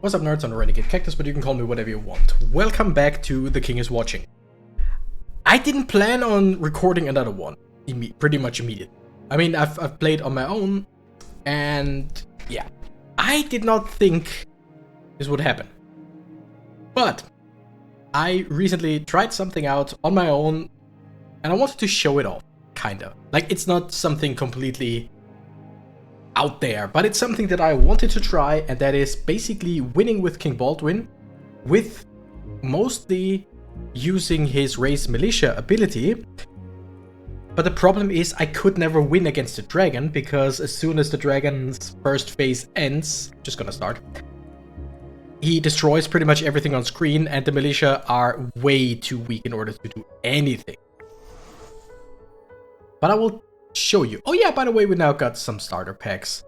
What's up, nerds? I'm the Renegade Cactus, but you can call me whatever you want. Welcome back to The King is Watching. I didn't plan on recording another one pretty much immediately. I mean, I've played on my own, and yeah, I did not think this would happen. But I recently tried something out on my own, and I wanted to show it off, kinda. Like, it's not something completely out there, but it's something that I wanted to try, and that is basically winning with King Baldwin with mostly using his raised militia ability. But the problem is I could never win against the dragon, because as soon as the dragon's first phase ends, just gonna start, he destroys pretty much everything on screen, and the militia are way too weak in order to do anything. But I will show you. Oh yeah, by the way, we now got some starter packs.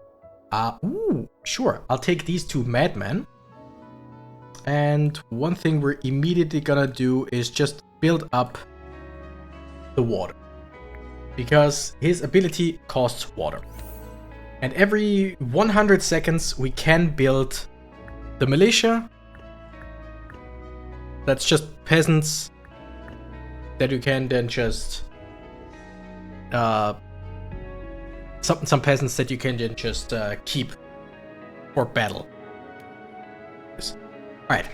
Ooh, sure. I'll take these two madmen. And one thing we're immediately gonna do is just build up the water, because his ability costs water. And every 100 seconds we can build the militia. That's just peasants that you can then just some peasants that you can then just keep for battle. Alright.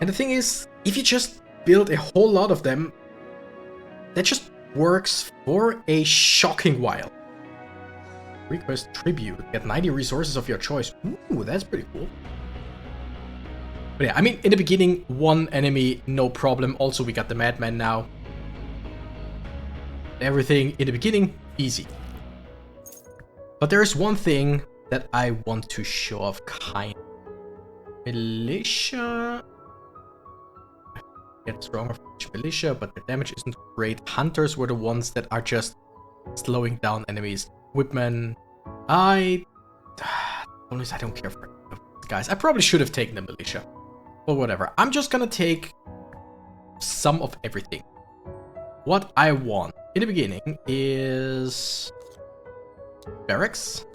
And the thing is, if you just build a whole lot of them, that just works for a shocking while. Request tribute. Get 90 resources of your choice. Ooh, that's pretty cool. But yeah, I mean, in the beginning, one enemy, no problem. Also, we got the madman now. Everything in the beginning, easy. But there's one thing that I want to show off, kind of. Militia get stronger for each militia, but their damage isn't great. Hunters were the ones that are just slowing down enemies. Whipmen, I don't care for guys. I probably should have taken the militia, but whatever. I'm just gonna take some of everything. What I want in the beginning is barracks.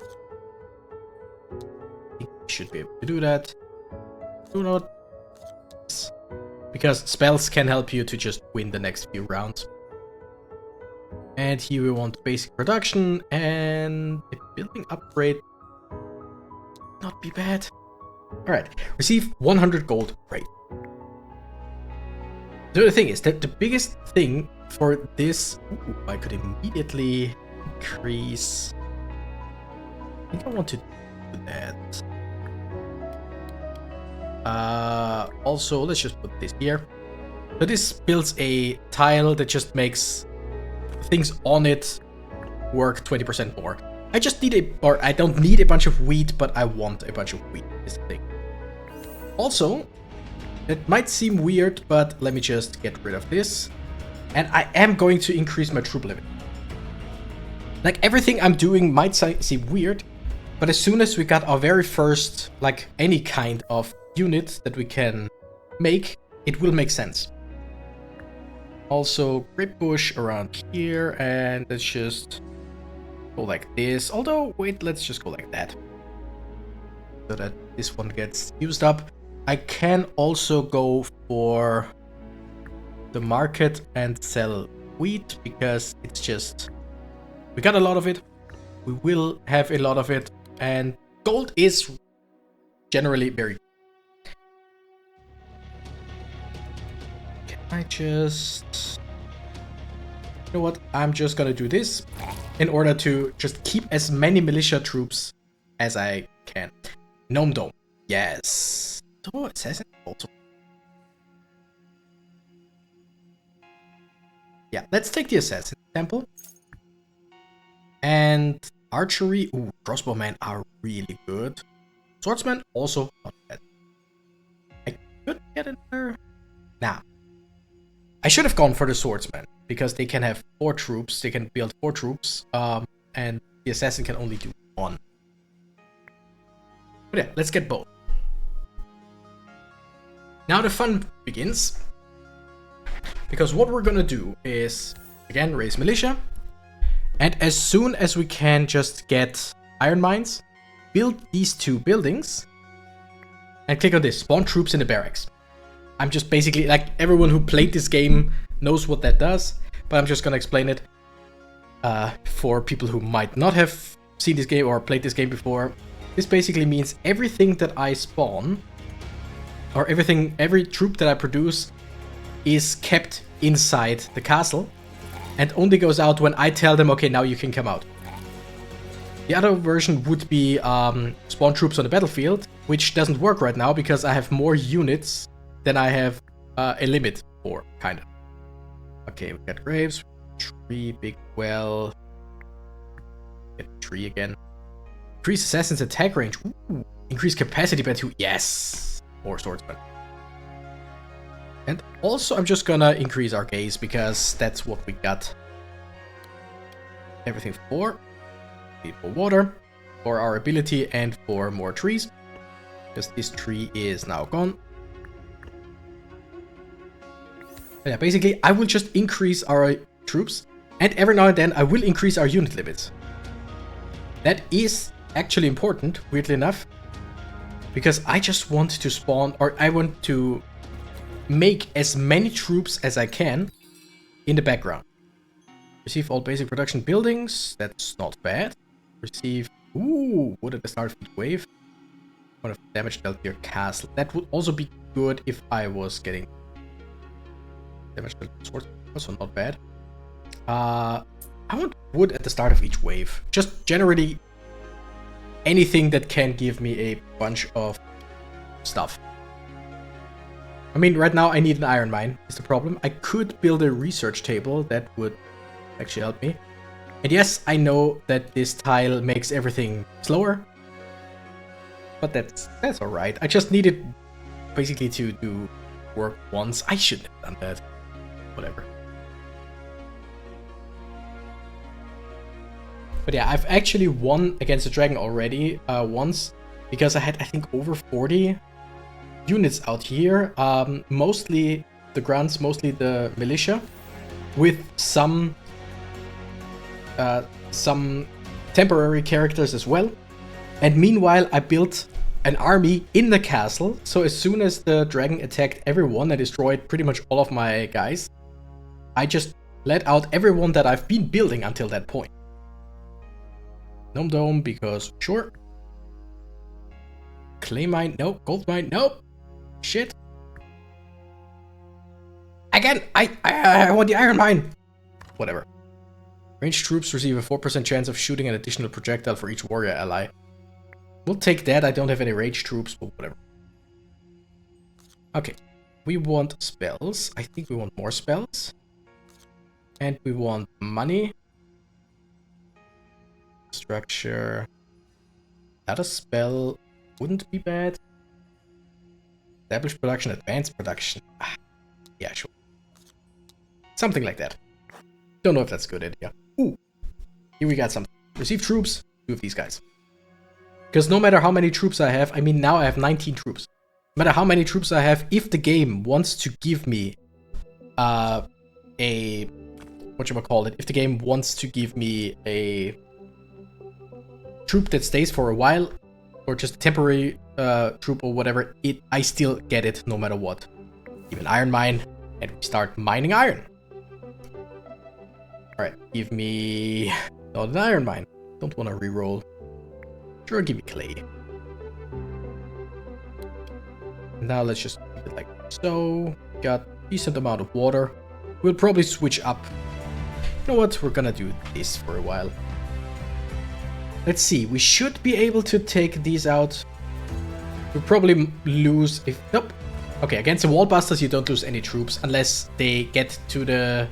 I think we should be able to do that. Do not, because spells can help you to just win the next few rounds. And here we want basic production and a building upgrade. Not be bad. Alright, receive 100 gold. Great. So the thing is that the biggest thing for this, I could immediately increase. I think I want to do that. Also, let's just put this here. So this builds a tile that just makes things on it work 20% more. I just need I don't need a bunch of wheat, but I want a bunch of wheat, is the thing. Also, it might seem weird, but let me just get rid of this. And I am going to increase my troop limit. Like, everything I'm doing might seem weird, but as soon as we got our very first, like, any kind of unit that we can make, it will make sense. Also, grape bush around here, and let's just go like this. Although, wait, let's just go like that, so that this one gets used up. I can also go for the market and sell wheat, because it's just, we got a lot of it, we will have a lot of it, and gold is generally very good. I just, you know what, I'm just gonna do this in order to just keep as many militia troops as I can. Gnome Dome, yes. Oh, assassin also. Yeah, let's take the assassin temple. And archery, ooh, crossbowmen are really good. Swordsmen also not bad. I could get another. Nah. I should have gone for the swordsman, because they can have 4 troops, they can build 4 troops, and the assassin can only do 1. But yeah, let's get both. Now the fun begins, because what we're gonna do is, again, raise militia, and as soon as we can just get iron mines, build these 2 buildings, and click on this, spawn troops in the barracks. I'm just basically, like, everyone who played this game knows what that does, but I'm just gonna explain it for people who might not have seen this game or played this game before. This basically means everything that I spawn, or every troop that I produce, is kept inside the castle and only goes out when I tell them, okay, now you can come out. The other version would be spawn troops on the battlefield, which doesn't work right now because I have more units than I have a limit for, kind of. Okay, we got graves, tree, big well, get a tree again. Increase assassins attack range. Ooh. Increase capacity by 2. Yes! More swordsmen. And also I'm just gonna increase our gaze because that's what we got. Everything for 4. Need for water, for our ability, and for more trees. Because this tree is now gone. But yeah, basically I will just increase our troops. And every now and then I will increase our unit limits. That is actually important, weirdly enough, because I just want to spawn, or I want to make as many troops as I can in the background. Receive all basic production buildings, that's not bad. Receive, wood at the start of each wave. One of damage dealt to your castle. That would also be good if I was getting damage dealt to swords, also not bad. I want wood at the start of each wave. Just generally anything that can give me a bunch of stuff. I mean, right now I need an iron mine, is the problem. I could build a research table, that would actually help me. And yes, I know that this tile makes everything slower. But that's alright. I just needed basically to do work once. I shouldn't have done that. Whatever. But yeah, I've actually won against the dragon already once, because I had, I think, over 40 units out here. Mostly the grunts, mostly the militia, with some temporary characters as well. And meanwhile, I built an army in the castle, so as soon as the dragon attacked everyone and destroyed pretty much all of my guys, I just let out everyone that I've been building until that point. Gnome Dome, because sure. Clay mine, nope. Gold mine, nope. Shit. Again, I want the iron mine. Whatever. Ranged troops receive a 4% chance of shooting an additional projectile for each warrior ally. We'll take that. I don't have any ranged troops, but whatever. Okay. We want spells. I think we want more spells. And we want money. Structure. Another spell wouldn't be bad. Established production, advanced production. Yeah, sure. Something like that. Don't know if that's a good idea. Ooh. Here we got something. Receive troops. 2 of these guys. Because no matter how many troops I have, I mean, now I have 19 troops. No matter how many troops I have, if the game wants to give me if the game wants to give me a troop that stays for a while, or just a temporary troop or whatever, I still get it no matter what. Even iron mine, and we start mining iron. Alright, give me not an iron mine. Don't want to reroll. Sure, give me clay. Now let's just keep it like so. Got a decent amount of water. We'll probably switch up. You know what? We're gonna do this for a while. Let's see. We should be able to take these out. We'll probably lose if... Nope. Okay, against the wall busters, you don't lose any troops unless they get to the...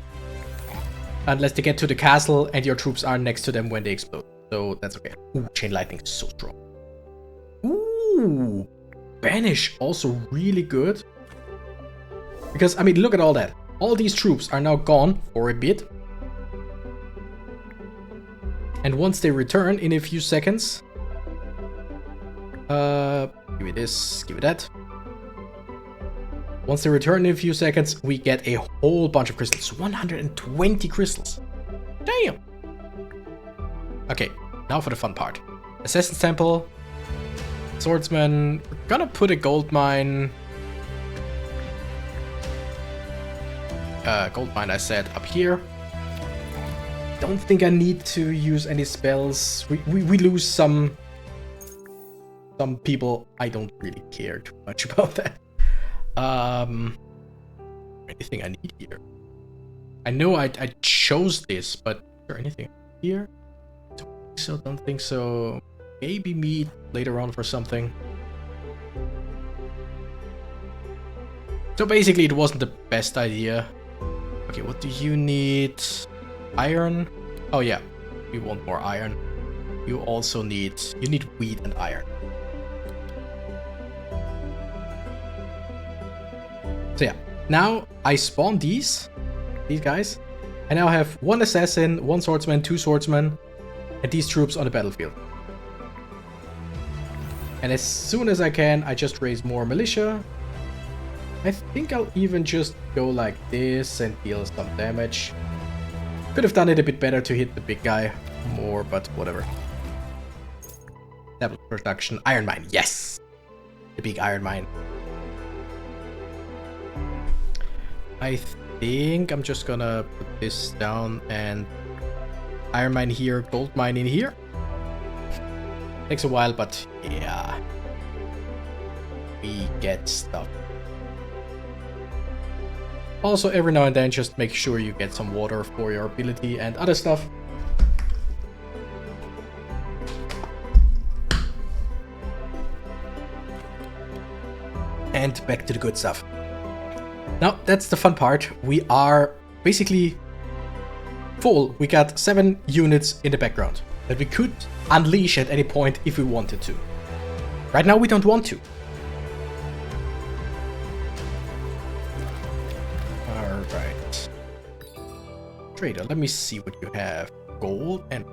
Unless they get to the castle and your troops are next to them when they explode. So that's okay. Ooh, chain lightning is so strong. Ooh, banish also really good. Because, I mean, look at all that. All these troops are now gone for a bit. And once they return in a few seconds... give me this, give me that. Once they return in a few seconds, we get a whole bunch of crystals. 120 crystals. Damn! Okay, now for the fun part. Assassin's Temple. Swordsman, we're gonna put a gold mine. Gold mine, I said, up here. Don't think I need to use any spells. We lose some people. I don't really care too much about that. Anything I need here? I know I chose this, but is there anything here? Don't think so. Maybe meat later on for something. So basically it wasn't the best idea. Okay, what do you need? Iron? Oh yeah, we want more iron. You also need wheat and iron. So yeah, now I spawn these guys. I now have 1 assassin, 1 swordsman, 2 swordsmen, and these troops on the battlefield. And as soon as I can, I just raise more militia. I think I'll even just go like this and deal some damage. Could have done it a bit better to hit the big guy more, but whatever. Double production. Iron mine, yes! The big iron mine. I think I'm just gonna put this down and iron mine here, gold mine in here. Takes a while, but yeah. We get stuff. Also, every now and then, just make sure you get some water for your ability and other stuff. And back to the good stuff. Now, that's the fun part. We are basically full. We got 7 units in the background that we could unleash at any point if we wanted to. Right now, we don't want to. Alright. Trader, let me see what you have. Gold and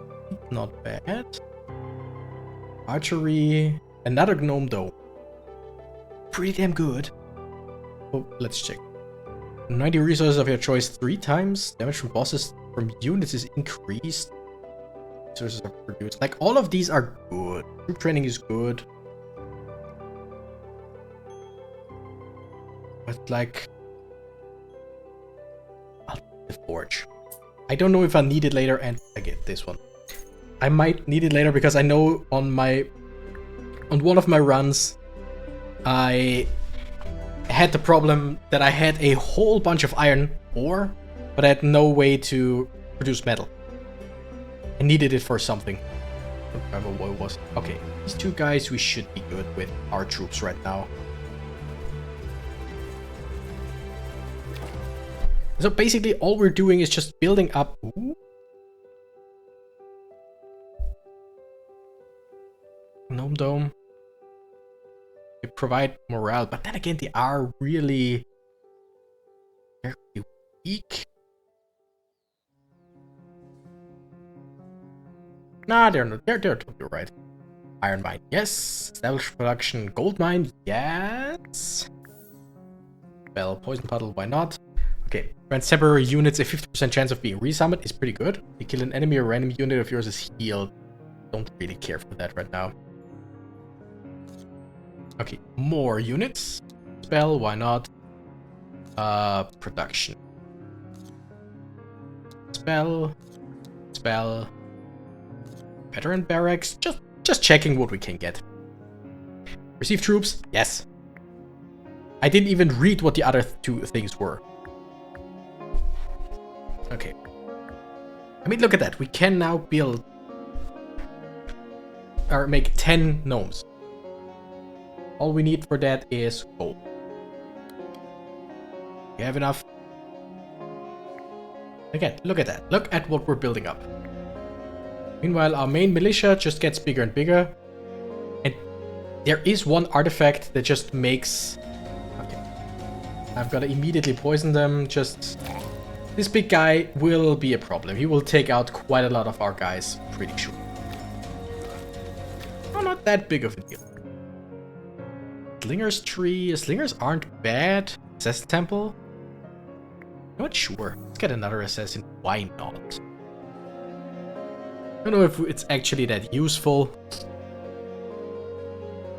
not bad. Archery. Another gnome though. Pretty damn good. Oh, let's check. 90 resources of your choice 3 times. Damage from bosses from units is increased. Resources are produced. Like, all of these are good. Troop training is good. But, like... I'll take the forge. I don't know if I need it later, and I get this one. I might need it later because I know on one of my runs, I had the problem that I had a whole bunch of iron ore, but I had no way to produce metal. I needed it for something. I don't remember what it was. Okay, these 2 guys we should be good with our troops right now. So basically all we're doing is just building up... Ooh. Gnome Dome. They provide morale, but then again they are really very weak. Nah, they're not. They're totally right. Iron mine, yes. Establish production. Gold mine, yes. Well, poison puddle, why not? Okay, grant temporary units a 50% chance of being resummoned is pretty good. You kill an enemy or random unit of yours is healed. Don't really care for that right now. Okay, more units. Spell, why not? Production. Spell. Veteran barracks. Just checking what we can get. Receive troops, yes. I didn't even read what the other 2 things were. Okay. I mean, look at that. We can now build or make 10 gnomes. All we need for that is gold. We have enough. Again, look at that. Look at what we're building up. Meanwhile, our main militia just gets bigger and bigger. And there is one artifact that just makes... Okay. I've got to immediately poison them. Just... This big guy will be a problem. He will take out quite a lot of our guys, pretty sure. Oh, not that big of a deal. Slinger's tree. Slingers aren't bad. Assassin temple. Not sure. Let's get another assassin. Why not? I don't know if it's actually that useful.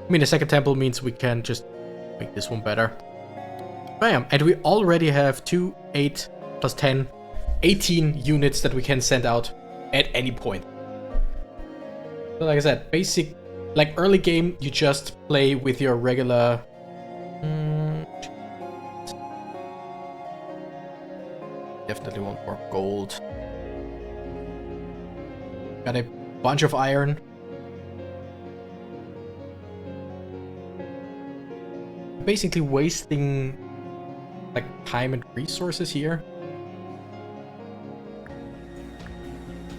I mean, the second temple means we can just make this one better. Bam! And we already have 2, 8, plus 10, 18 units that we can send out at any point. So like I said, basic, like early game, you just play with your regular... Definitely want more gold. Got a bunch of iron. Basically wasting like time and resources here.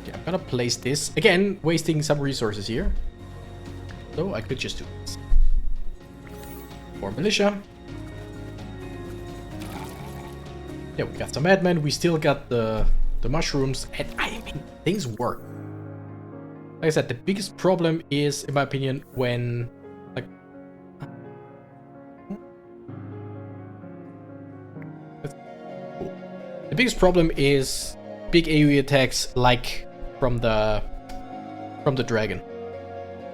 Okay, I'm gonna place this. Again, wasting some resources here. So I could just do this. For militia. Yeah, we got some admin, we still got the mushrooms, and I mean, things work. Like I said, the biggest problem is, in my opinion, when, like... The biggest problem is big AoE attacks, like from the dragon.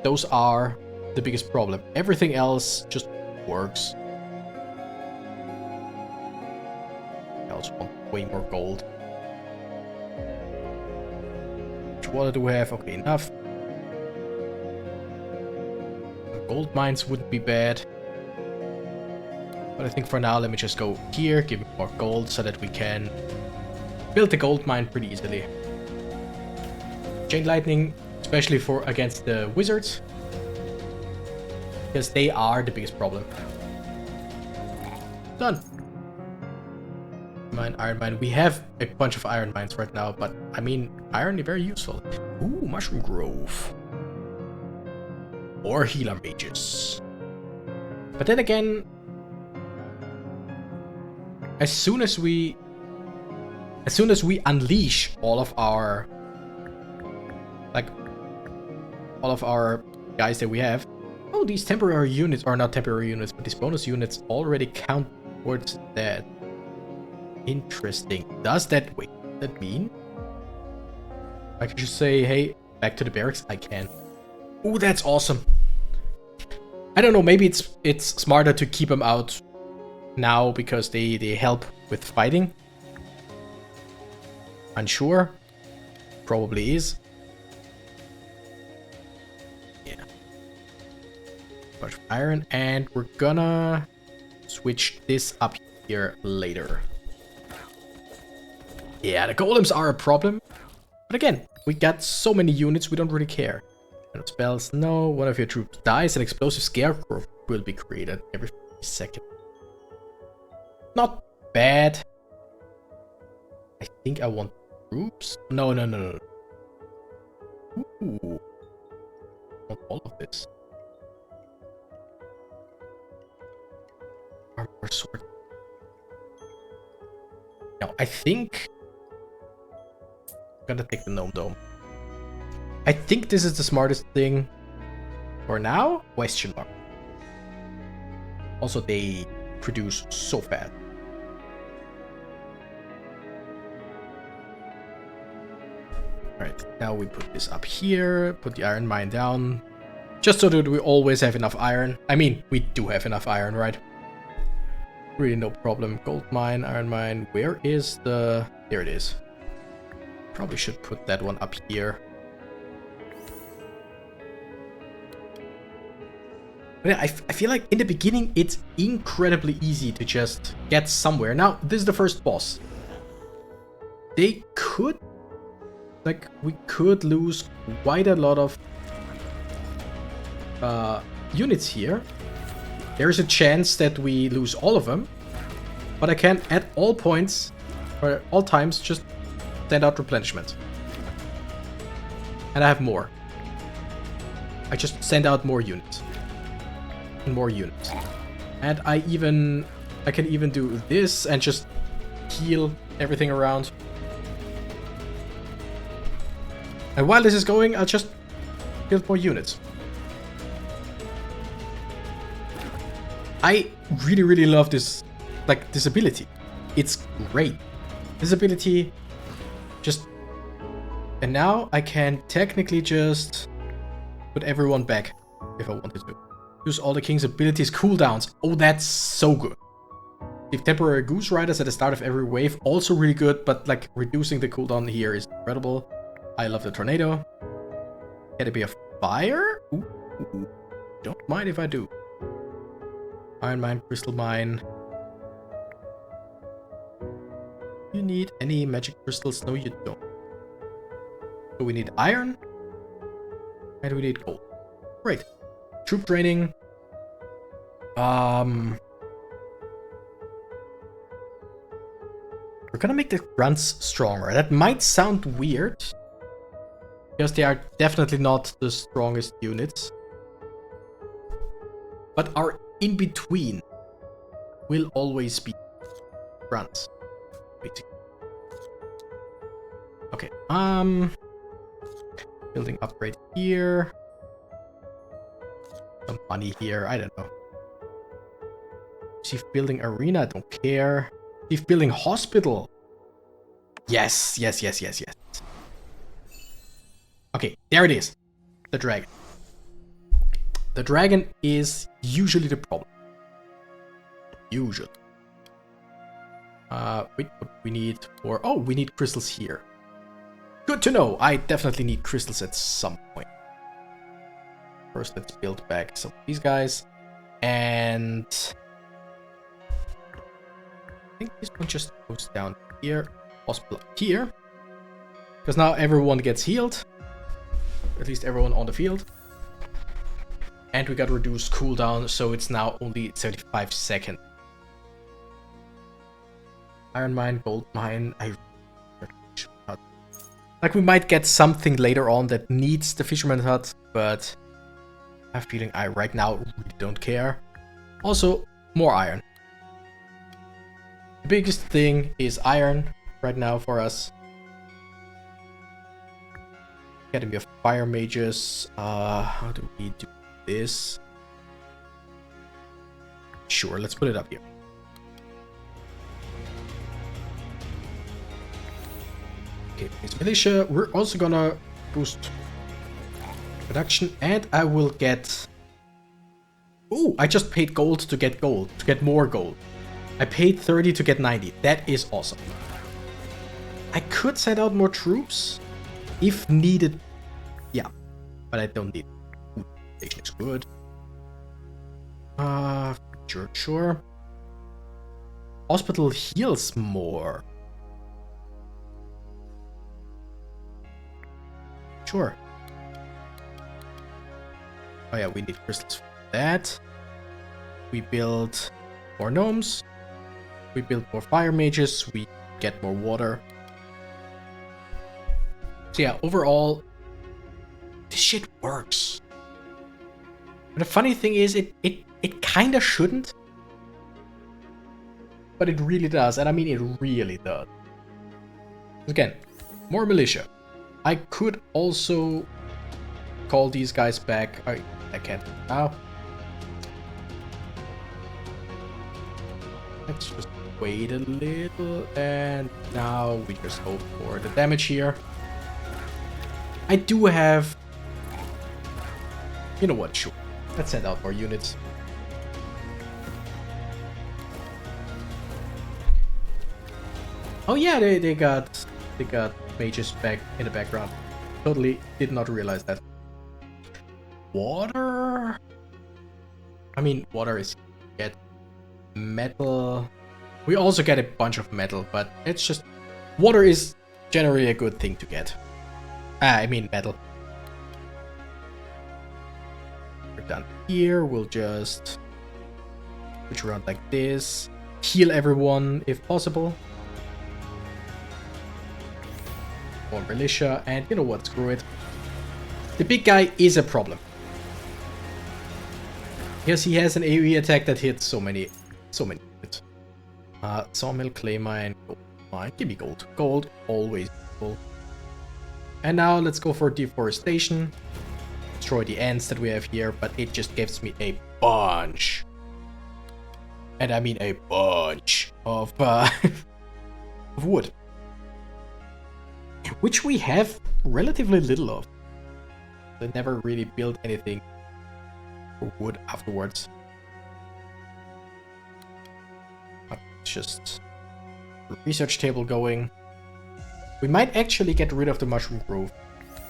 Those are the biggest problem. Everything else just works. Want way more gold. Which water do we have? Okay, enough. Gold mines wouldn't be bad. But I think for now, let me just go here, give me more gold so that we can build the gold mine pretty easily. Chain lightning, especially for against the wizards, because they are the biggest problem. Done. Iron mine. We have a bunch of iron mines right now, but I mean, iron is very useful. Ooh, mushroom grove. Or healer mages. But then again, as soon as we unleash all of our guys that we have, oh, these temporary units are not temporary units, but these bonus units already count towards that. Interesting. Does that mean I can just say, hey, back to the barracks? I can. Ooh, that's awesome. I don't know, maybe it's smarter to keep them out now because they help with fighting. Unsure. Probably is. Yeah. Bunch of iron, and we're gonna switch this up here later. Yeah, the golems are a problem. But again, we got so many units, we don't really care. And spells, no. One of your troops dies, an explosive scarecrow will be created every 50 seconds. Not bad. I think I want troops. No. Ooh. Not all of this. Armor sword. No, I think... I'm gonna take the gnome dome. I think this is the smartest thing for now. Question mark. Also, they produce so fast. Alright, now we put this up here, put the iron mine down, just so that we always have enough iron. I mean, we do have enough iron, right? Really no problem. Gold mine, iron mine. Where is the... There it is. Probably should put that one up here. But yeah, I feel like in the beginning it's incredibly easy to just get somewhere. Now, this is the first boss. They could... Like, we could lose quite a lot of units here. There's a chance that we lose all of them. But I can, at all points, or all times, just send out replenishment. And I have more. I just send out more units. And more units. And I can even do this and just heal everything around. And while this is going, I'll just build more units. I really love this, like, this ability. It's great. This ability just... And now I can technically just put everyone back if I wanted to. Use all the king's abilities cooldowns. Oh, that's so good. If temporary goose riders at the start of every wave, also really good, but like reducing the cooldown here is incredible. I love the tornado. Can it be a fire? Ooh, ooh. Don't mind if I do. Iron mine, crystal mine. You need any magic crystals? No, you don't. So we need iron. And we need gold. Great. Troop training. We're gonna make the grunts stronger. That might sound weird, because they are definitely not the strongest units. But our in-between will always be grunts. Basically. Okay, building upgrade here. Some money here, I don't know. Chief building arena, don't care. Chief building hospital. Yes, yes, yes, yes, yes. Okay, there it is. The dragon. The dragon is usually the problem. Usually. Wait, what we need for... Oh, we need crystals here. Good to know. I definitely need crystals at some point. First, let's build back some of these guys. And... I think this one just goes down here. Hospital here. Because now everyone gets healed. At least everyone on the field. And we got reduced cooldown, so it's now only 75 seconds. Iron mine, gold mine. Like, we might get something later on that needs the fisherman hut, but I have a feeling I right now really don't care. Also, more iron. The biggest thing is iron right now for us. Academy of Fire Mages. How do we do this? Sure, let's put it up here. Okay, it's militia. We're also gonna boost production, and I will get... Ooh, I just paid gold, to get more gold. I paid 30 to get 90. That is awesome. I could send out more troops if needed. Yeah, but I don't need it. Ooh, station is good. Sure. Hospital heals more. Sure. Oh yeah, we need crystals for that. We build more gnomes. We build more fire mages. We get more water. So yeah, overall, this shit works. And the funny thing is, it kinda shouldn't. But it really does, and I mean it really does. Again, more militia. I could also call these guys back. I can't now. Let's just wait a little, and now we just hope for the damage here. I do have... You know what, sure. Let's send out more units. Oh yeah, they got mages back in the background. Totally did not realize that. Water? I mean, water is... Get metal. We also get a bunch of metal, but it's just... Water is generally a good thing to get. I mean metal. We're done here. We'll just switch around like this. Heal everyone if possible. More militia, and you know what, screw it. The big guy is a problem. Because he has an AoE attack that hits so many hits. Sawmill, clay mine, gold mine. Give me gold. Gold, always gold. And now let's go for deforestation. Destroy the ants that we have here, but it just gives me a bunch. And I mean a bunch of, of wood. Which we have relatively little of. They never really built anything for wood afterwards. Just research table going. We might actually get rid of the mushroom grove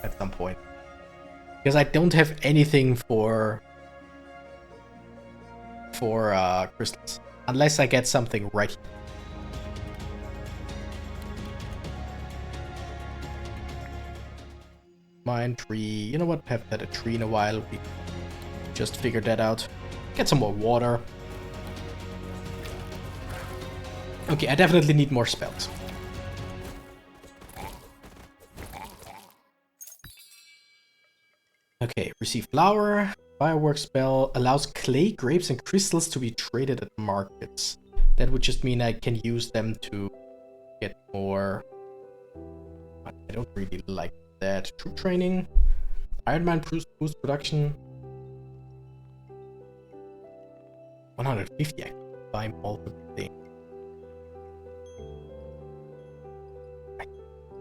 at some point, because I don't have anything for crystals unless I get something right here. Mine tree. You know what? Haven't had a tree in a while. We just figured that out. Get some more water. Okay, I definitely need more spells. Okay, receive flower. Firework spell allows clay, grapes, and crystals to be traded at markets. That would just mean I can use them to get more. I don't really like that. Troop training. Iron Man boost production. 150. I can buy multiple things.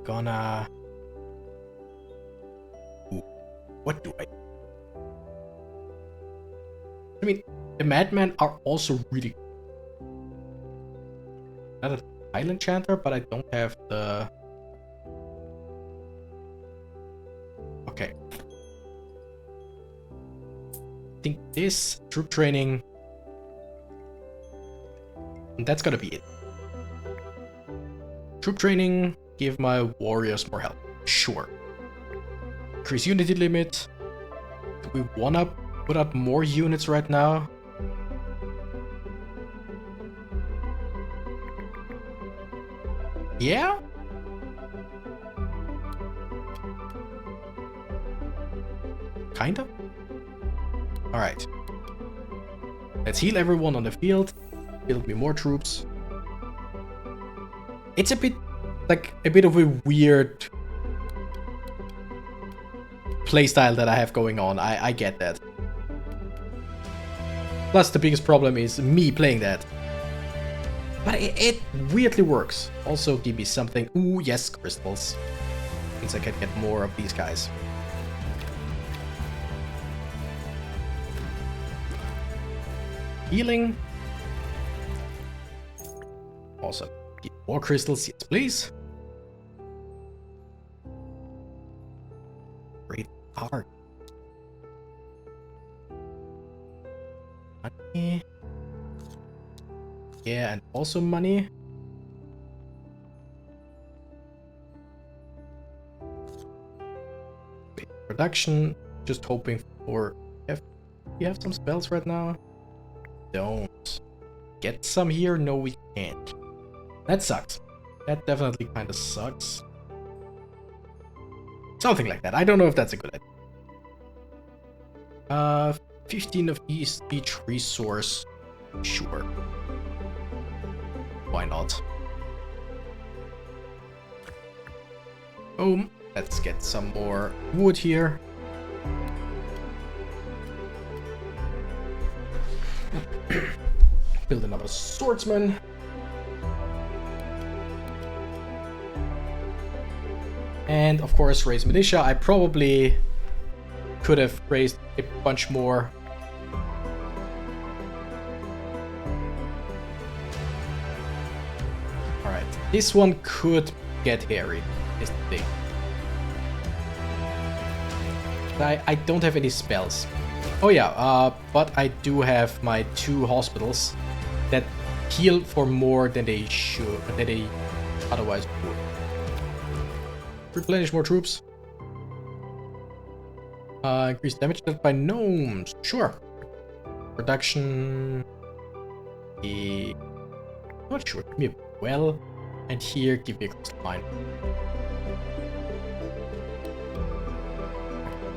Gonna... Ooh, what do I... I mean, the Madmen are also really... Not an island chanter, but I don't have the... Okay. I think this, troop training... And that's gonna be it. Troop training... Give my warriors more help. Sure. Increase unity limit. Do we wanna put out more units right now? Yeah? Kind of? Alright. Let's heal everyone on the field. Build me more troops. It's a bit... like a bit of a weird playstyle that I have going on. I get that. Plus the biggest problem is me playing that. But it weirdly works. Also give me something. Ooh, yes, crystals. Means I can get more of these guys. Healing. Awesome. Get more crystals, yes please. Great art. Money. Yeah, and also money. Wait, production. Just hoping for... You have some spells right now? Don't. Get some here? No, we can't. That sucks. That definitely kind of sucks. Something like that. I don't know if that's a good idea. 15 of each resource. Sure. Why not? Boom. Let's get some more wood here. Build another swordsman. And of course raise militia. I probably could have raised a bunch more. Alright, this one could get hairy, is the thing. I don't have any spells. Oh yeah, but I do have my 2 hospitals that heal for more than they should, than they otherwise would. Replenish more troops. Increase damage dealt by gnomes. Sure. Production. Not sure. Give me a well. And here, give me a crystal mine.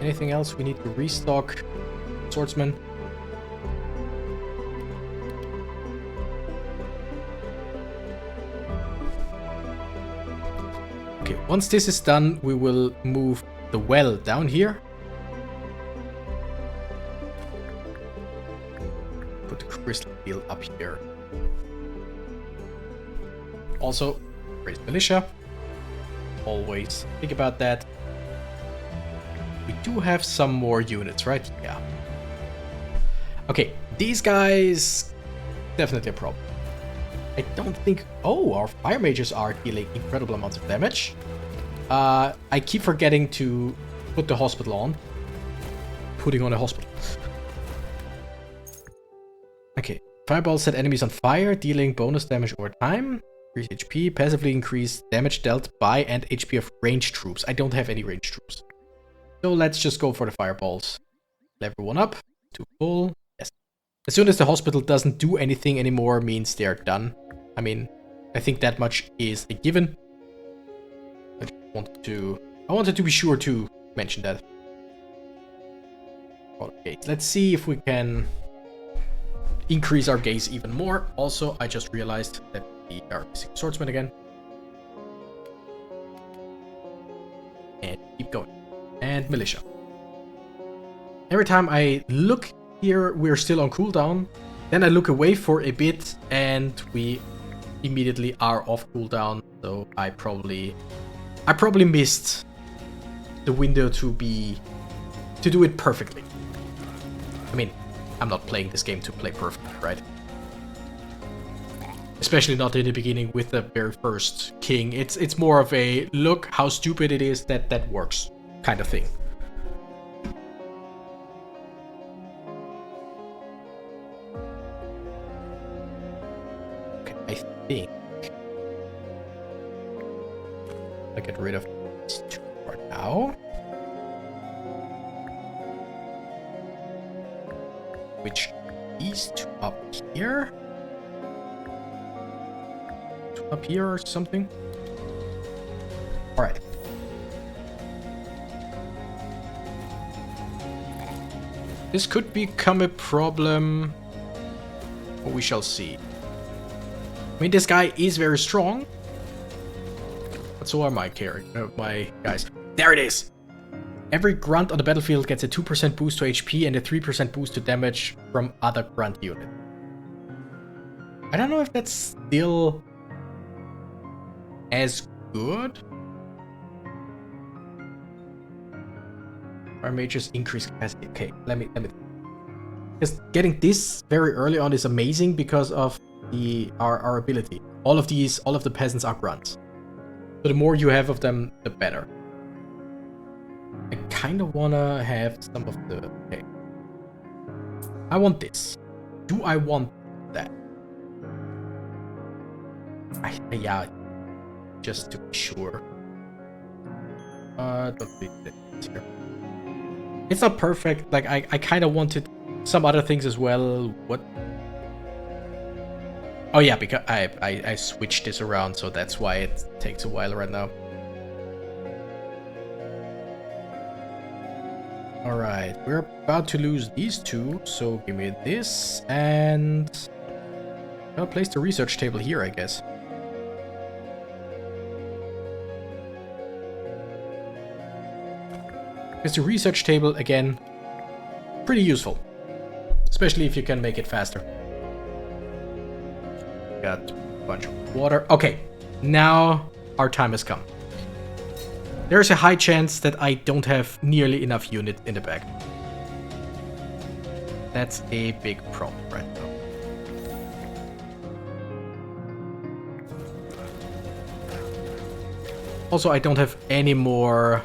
Anything else we need to restock? Swordsman. Okay, once this is done, we will move the well down here. Put the crystal field up here. Also, raise militia. Always think about that. We do have some more units, right? Yeah. Okay, these guys, definitely a problem. I don't think... Oh, our fire mages are dealing incredible amounts of damage. I keep forgetting to put the hospital on. Putting on a hospital. Okay. Fireballs set enemies on fire, dealing bonus damage over time. Increase HP, passively increase damage dealt by and HP of ranged troops. I don't have any ranged troops. So let's just go for the fireballs. Level 1 up. 2 full. Yes. As soon as the hospital doesn't do anything anymore, means they're done. I mean, I think that much is a given. I wanted to be sure to mention that. Okay, let's see if we can increase our gaze even more. Also, I just realized that we are missing swordsman again. And keep going. And militia. Every time I look here, we're still on cooldown. Then I look away for a bit and we immediately are off cooldown. So I probably missed the window to do it perfectly. I mean, I'm not playing this game to play perfect, right? Especially not in the beginning with the very first king. It's more of a look how stupid it is that works kind of thing. Okay, I think I'll get rid of these two for now. Which these two up here? Up here or something? Alright. This could become a problem, but we shall see. I mean, this guy is very strong, but so are my guys. There it is! Every grunt on the battlefield gets a 2% boost to HP and a 3% boost to damage from other grunt units. I don't know if that's still as good. Our mages increase capacity. Okay, let me. Just getting this very early on is amazing because of our ability. All of the peasants are grunts. So the more you have of them, the better. I kind of want to have some of the... Okay. I want this. Do I want that? Yeah. Just to be sure. Don't be this here. It's not perfect. Like, I kind of wanted some other things as well. What? Oh yeah, because I switched this around, so that's why it takes a while right now. Alright, we're about to lose these two, so give me this, and I'll place the research table here, I guess. Because the research table, again, pretty useful. Especially if you can make it faster. Got a bunch of water. Okay, now our time has come. There's a high chance that I don't have nearly enough units in the back. That's a big problem right now. Also, I don't have any more...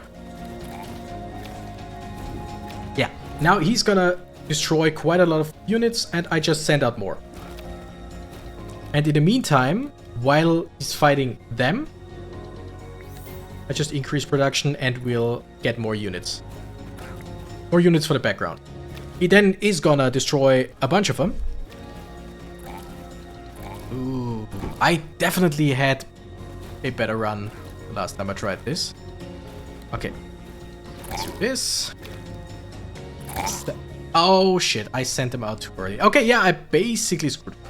Yeah, now he's gonna destroy quite a lot of units and I just send out more. And in the meantime, while he's fighting them, I just increase production and we'll get more units. More units for the background. He then is gonna destroy a bunch of them. Ooh, I definitely had a better run last time I tried this. Okay, let's do this. Oh shit, I sent him out too early. Okay, yeah, I basically screwed him.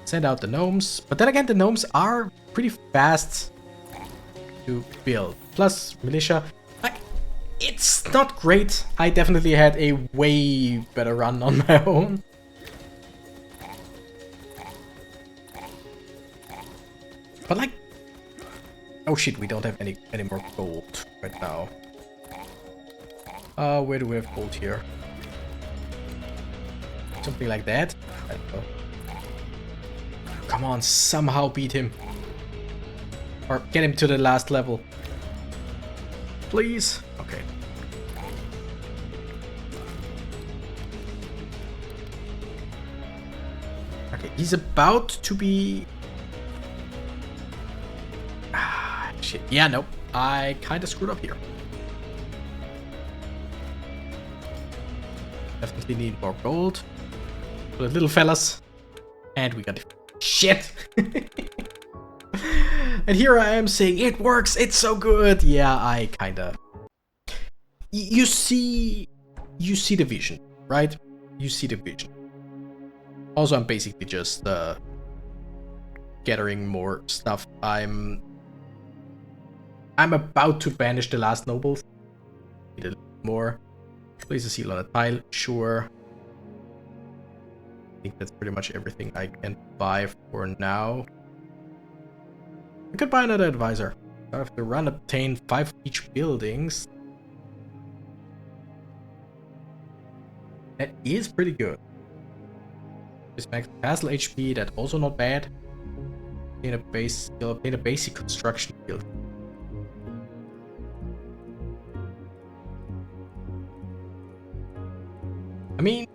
Send out the gnomes. But then again, the gnomes are pretty fast to build. Plus, militia. Like, it's not great. I definitely had a way better run on my own. But like... Oh shit, we don't have any more gold right now. Where do we have gold here? Something like that. I don't know. Come on, somehow beat him. Or get him to the last level. Please. Okay. Okay, he's about to be... Ah, shit. Yeah, nope. I kind of screwed up here. Definitely need more gold. For the little fellas. And we got it. Shit! And here I am saying, it works, it's so good! Yeah, I kinda... You see the vision, right? You see the vision. Also, I'm basically just gathering more stuff. I'm about to banish the last nobles. Need a little more. Place a seal on a tile, sure. I think that's pretty much everything I can buy for now. I could buy another advisor. I have to obtain 5 of each buildings. That is pretty good. This max castle HP, that's also not bad. In a basic construction guild. I mean,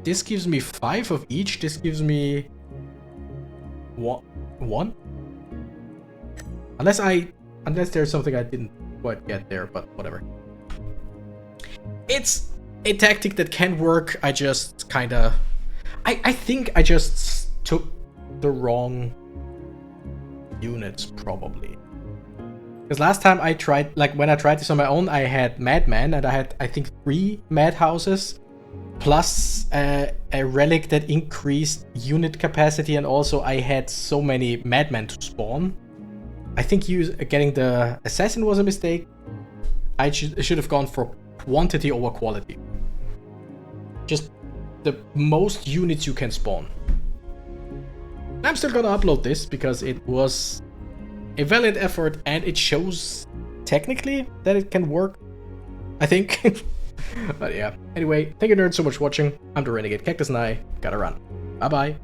this gives me 5 of each. This gives me one. Unless there's something I didn't quite get there, but whatever. It's a tactic that can work. I just kinda... I think I just took the wrong units, probably. Because last time I tried, like when I tried this on my own, I had Madman, and I had, I think, 3 Madhouses, plus a relic that increased unit capacity, and also I had so many Madmen to spawn. I think getting the Assassin was a mistake. I should have gone for quantity over quality. Just the most units you can spawn. I'm still gonna upload this because it was a valiant effort and it shows technically that it can work, I think. But yeah, anyway, thank you nerds so much for watching. I'm the Renegade Cactus and I gotta run. Bye bye.